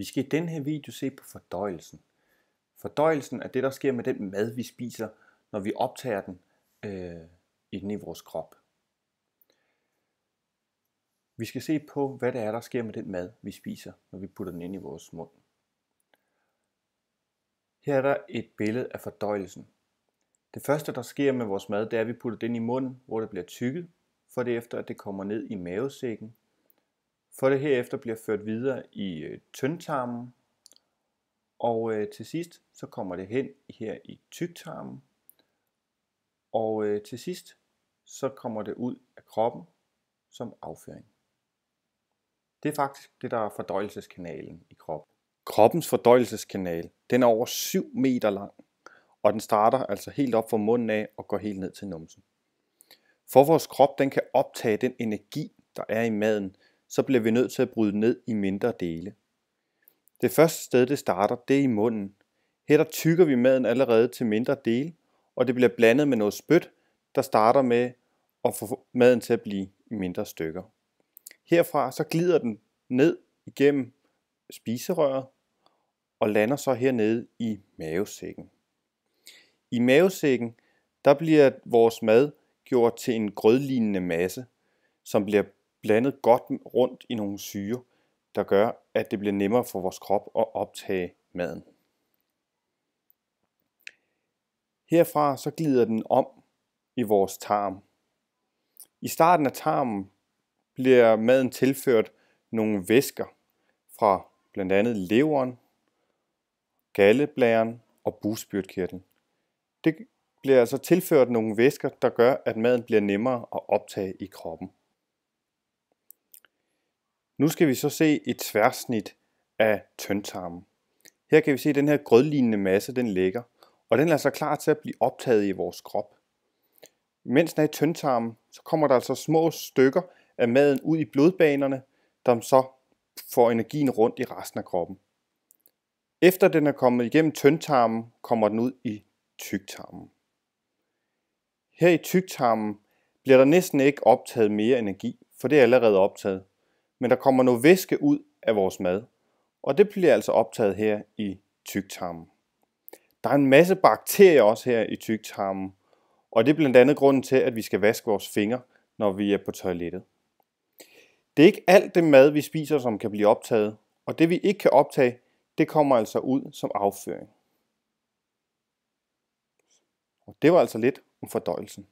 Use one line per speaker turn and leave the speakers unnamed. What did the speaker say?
Vi skal i den her video se på fordøjelsen. Fordøjelsen er det, der sker med den mad, vi spiser, når vi optager den inde i vores krop. Vi skal se på, hvad det er, der sker med den mad, vi spiser, når vi putter den ind i vores mund. Her er der et billede af fordøjelsen. Det første, der sker med vores mad, det er, at vi putter den i munden, hvor det bliver tygget, for det efter, at det kommer ned i mavesækken, for det herefter bliver ført videre i tyndtarmen, og til sidst så kommer det hen her i tyktarmen, og til sidst så kommer det ud af kroppen som afføring. Det er faktisk det, der er fordøjelseskanalen i kroppen. Kroppens fordøjelseskanal, den er over 7 meter lang, og den starter altså helt op fra munden af og går helt ned til numsen. For vores krop, den kan optage den energi, der er i maden, så bliver vi nødt til at bryde ned i mindre dele. Det første sted, det starter, det er i munden. Her der tygger vi maden allerede til mindre dele, og det bliver blandet med noget spyt, der starter med at få maden til at blive i mindre stykker. Herfra så glider den ned igennem spiserøret og lander så hernede i mavesækken. I mavesækken, der bliver vores mad gjort til en grødlignende masse, som bliver blandet godt rundt i nogle syre, der gør, at det bliver nemmere for vores krop at optage maden. Herfra så glider den om i vores tarm. I starten af tarmen bliver maden tilført nogle væsker fra blandt andet leveren, galdeblæren og bugspytkirtlen. Det bliver altså tilført nogle væsker, der gør, at maden bliver nemmere at optage i kroppen. Nu skal vi så se et tværsnit af tyndtarmen. Her kan vi se, at den her grødlignende masse, den ligger, og den er altså klar til at blive optaget i vores krop. Mens den er i tyndtarmen, så kommer der altså små stykker af maden ud i blodbanerne, der så får energien rundt i resten af kroppen. Efter den er kommet igennem tyndtarmen, kommer den ud i tyktarmen. Her i tyktarmen bliver der næsten ikke optaget mere energi, for det er allerede optaget. Men der kommer noget væske ud af vores mad, og det bliver altså optaget her i tyktarmen. Der er en masse bakterier også her i tyktarmen, og det er blandt andet grunden til, at vi skal vaske vores fingre, når vi er på toilettet. Det er ikke alt det mad, vi spiser, som kan blive optaget, og det vi ikke kan optage, det kommer altså ud som afføring. Og det var altså lidt om fordøjelsen.